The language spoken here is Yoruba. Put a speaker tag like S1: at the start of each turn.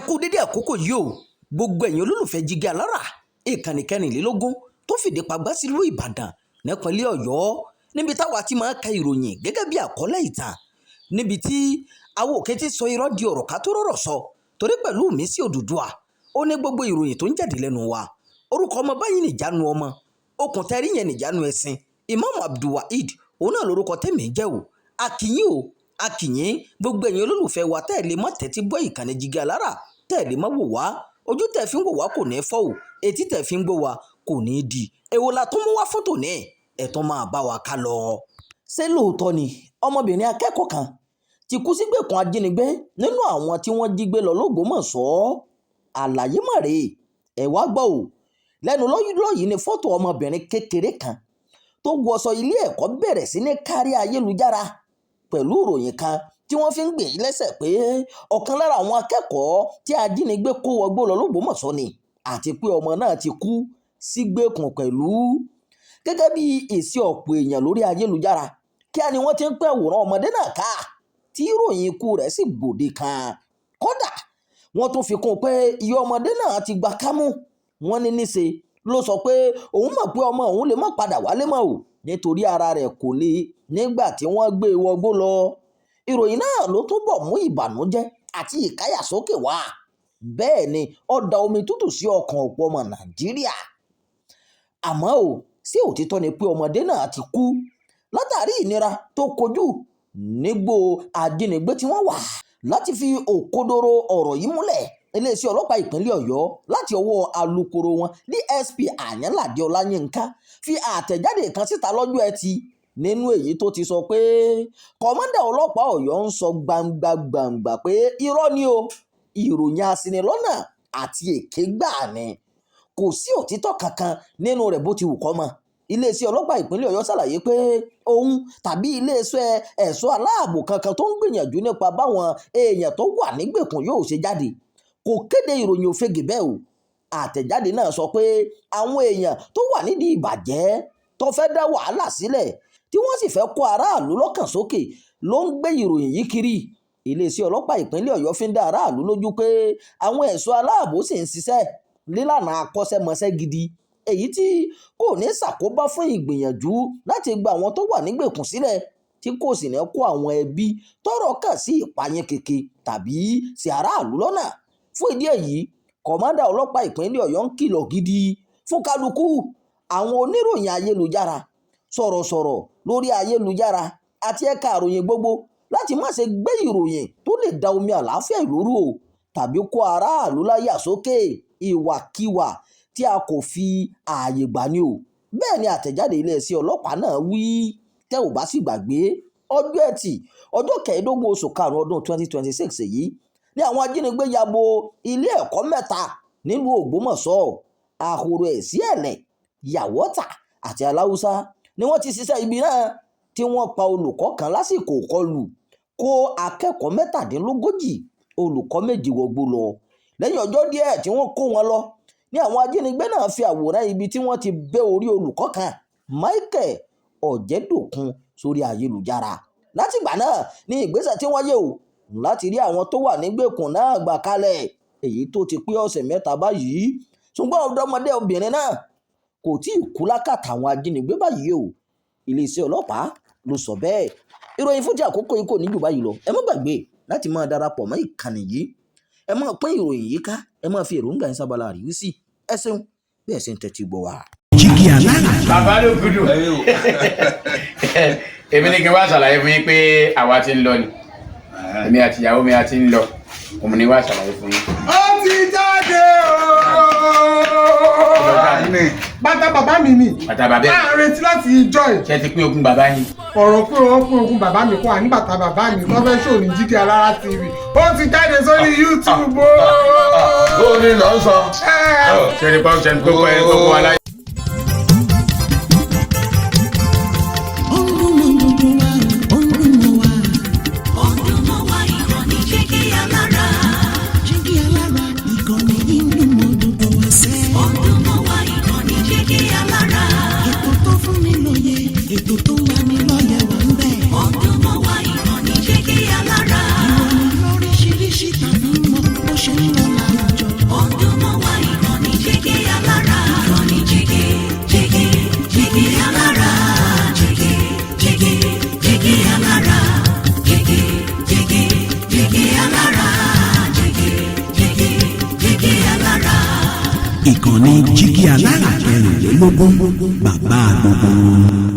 S1: kú dédé àkókò yìí o gbogbo ẹ̀yin olólùfẹ́ Jígí Alára ìkànnì kẹrìnlélógún tó fìdí pagbá sílùú Ìbàdàn nípínlẹ̀ Ọ̀yọ́ níbi táwa ti máa ń ka ìròyìn gẹ́gẹ́ bí àkọlé ìtàn níbi tí àwọn òkè ti sọ irọ́ di ọ̀rọ̀ ká tó rọ̀rọ̀ sọ torí pẹ̀lú mi sí Odùduwà ó ní gbogbo ìròyìn tó ń jáde lẹ́nu wa orúkọ ọmọ báyìí nìjánu ọmọ okùn tẹ́rí yẹn nìjánu ẹ̀sìn Imam Abdulwaheed òun náà lórúkọ tèmi jẹ́ o akínyìn gbogbo ẹ̀yin olólùfẹ́ wa tẹ́ẹ̀lé mọ́ tẹ́tí gbọ́ ìkànnì Jígí Alára tẹ́ẹ̀lé mọ́ wò wá ojú tẹ́ fi ń wò wá kò ní fọ́ o etí tẹ́ fi ń gbọ́ wá kò ní di èwo la tó mú wá fótò ní ẹ̀tọ́ máa bá wa ká lọ. ṣé lóòótọ́ ni ọmọbìnrin akẹ́kọ̀ọ́ kan ti kú sígbèkùn ajínigbé nínú àwọn tí wọ́n jí gbé lọ l'Ógbómọ̀ṣọ́? àlàyé mọ̀ rèé ẹ̀ wá gbọ́ o lẹ́nu lọ́yìí ni fọ́tò ọmọbìnrin kékeré kan tó wọṣọ ilé ẹ̀kọ́ bẹ̀rẹ̀ sí ní kárí ayélujára pẹ̀lú ìròyìn kan tí wọ́n fi ń gbé lẹ́sẹ̀ pé ọ̀kan lára àwọn akẹ́kọ̀ọ́ tí ajínigbé kó wọgbó lọ l'Ógbómọ̀ṣọ́ ni àti pé ọmọ náà ti kú sígbèkùn pẹ̀lú. gẹ́gẹ́ bí èsì ọ̀pọ̀ èèyàn lórí ayélujára kíá ni wọ́n ti ń pẹ́ àwòrán ọmọdé náà ká tí ìròyìn ikú rẹ̀ sì gbòde kan. kódà wọ́n tún fi kún pé iye ọmọdé náà ti gba kámú. wọ́n ní níṣe ló sọ pé òun mọ̀ pé ọmọ òun lè má padà wálé mọ́ o nítorí ara rẹ̀ kò le nígbà tí wọ́n gbé e wọgbó lọ. ìròyìn náà ló túbọ̀ mú ìbànújẹ́ àti ìkáyàsókè wá. bẹ́ẹ̀ ni ó da omi tútù sí ọkàn ọ̀pọ̀ ọmọ Nàìjíríà. àmọ́ o sí òtítọ́ ni pé ọmọdé náà ti kú látàrí ìnira tó kojú nígbò ajínigbé tí wọ́n wà. láti fi òkodoro ọ̀rọ̀ yìí múlẹ̀ iléeṣẹ́ ọlọ́pàá ìpínlẹ̀ Ọ̀yọ́ láti ọwọ́ alukoro wọn DSP Àyànládé Ọláyínká fi àtẹ̀jáde kan síta lọ́jọ́ Ẹtì nínú èyí tó ti sọ pé kọ̀mọ́ndà ọlọ́pàá Ọ̀yọ́ ń sọ gbangba pé irọ́ ni o ìròyìn aṣinilọ́nà àti èké gbà ni kò sí òtítọ́ kankan nínú rẹ̀ bó ti wù kó mọ́. iléeṣẹ́ ọlọ́pàá ìpínlẹ̀ Ọ̀yọ́ ṣàlàyé pé òun tàbí iléeṣẹ́ ẹ̀ṣọ́ aláàbò kankan tó ń gbìyànjú nípa báwọn èèyàn tó wà nígbèkùn yóò ṣe jáde kò kéde ìròyìn òfegè bẹ́ẹ̀ o. àtẹ̀jáde náà sọ pé àwọn èèyàn tó wà nídìí ìbàjẹ́ tó fẹ́ dá wàhálà sílẹ̀ tí wọ́n sì fẹ́ kó aráàlú lọ́kàn sókè ló ń gbé ìròyìn yìí kiri. iléeṣẹ́ ọlọ́pàá ìpínlẹ̀ Ọ̀yọ́ fi ń dá aráàlú lójú pé àwọn ẹ̀ṣọ́ aláàbò sì ń ṣiṣẹ́ lílànà akọ́ṣẹ́mọṣẹ́ gidi èyí tí kò ní ṣàkóbá fún ìgbìyànjú láti gba àwọn tó wà nígbèkùn sílẹ̀ tí kò sì ní kó àwọn ẹbí tọ́rọ̀ kàn sí ìpayín keke tàbí sí aráàlú lọ́nà. fún ìdí èyí kọ̀mọ́ndà ọlọ́pàá ìpínlẹ̀ Ọ̀yọ́ ń kìlọ̀ gidi fún kálukú àwọn oníròyìn ayélujára sọ̀rọ̀sọ̀rọ̀ lórí ayélujára àti ẹ̀ka àròyìn gbogbo láti má ṣe gbé ìròyìn tó lè da omi àlàáfíà ìlú rú o tàbí kó aráàlú láyà sókè ìwàkiwà tí a kò fi ààyè gbà ni o. bẹ́ẹ̀ ni àtẹ̀jáde iléeṣẹ́ ọlọ́pàá náà wí tẹ́ ò bá sì gbàgbé ọjọ́ Ẹtì ọjọ́ 15 oṣù karùn-ún ọdún 2026 èyí ní àwọn ajínigbé ya bo ilé ẹ̀kọ́ mẹ́ta nílùú Ògbómọ̀ṣọ́ Àhòrò Ẹ̀sìẹ̀lẹ̀ Yàwọ́tà àti Aláùsá ni wọ́n ti ṣiṣẹ́ ibi náà tí wọ́n pa olùkọ́ kan lásìkò kọlù kó akẹ́kọ̀ọ́ 37 olùkọ́ 2 wọgbó lọ. lẹ́yìn ọjọ́ díẹ̀ tí wọ́n kó wọn lọ ní àwọn ajínigbé náà fi àwòrán ibi tí wọ́n ti bẹ́ orí olùkọ́ kan Michael Ọ̀jẹ̀dòkun sórí ayélujára. látìgbà náà ní ìgbésẹ̀ tí wọ́n yẹ o láti rí àwọn tó wà nígbèkùn náà gbà kalẹ̀ èyí tó ti pé ọ̀sẹ̀ 3 báyìí ṣùgbọ́n ọ̀dọ́mọdé obìnrin náà kò tí ì kú lákàtà àwọn ajínigbé báyìí o. iléeṣẹ́ ọlọ́pàá ló sọ bẹ́ẹ̀. ìròyìn fún ti àkókò yìí kò ní jù báyìí lọ. ẹ má gbàgbé láti máa darapọ̀ mọ́ ìkànnì yìí ẹ máa pín ìròyìn yìí ká ẹ máa fi èròǹgbà yín sábàlá àríwísí ẹ ṣeun bí ẹ ṣe ń tẹ́tí gbọ́ wa.
S2: Jígí Alára.
S3: bàbá ló gudu èmi ní kí n wá ṣàlàyé fún yín pé àwa ti ń lọ ni èmi àti ìyàwó mi a ti ń lọ òun ni wá ṣàlàyé fún yín.
S4: ó ti jáde bàtà bàbá mi ni
S3: bàtà bàbá ẹ
S4: a retí láti ìjọ ẹ.
S3: ṣé ti pín ogún bàbá yín.
S4: ọ̀rọ̀ pé wọ́n pín ogún bàbá mi kó àní bàtà bàbá mi tó fẹ́ ṣò ní Jígí Alára TV ó ti jáde sórí YouTube o.
S2: ó ní lọ sọ.
S3: ṣé ní pọ́ńṣẹ́ ní gbogbo aláyé.
S5: Ètò tó wà ní lọ́yẹ̀ wà ń bẹ̀. Ọdún mọ́ wa ìkànnì Jígí Alára. Ìròyìn lóríṣiríṣi tàbí mọ́ bó ṣe ń lọ.
S2: ìkànnì Jígí Alára 24 bàbá gbogbo.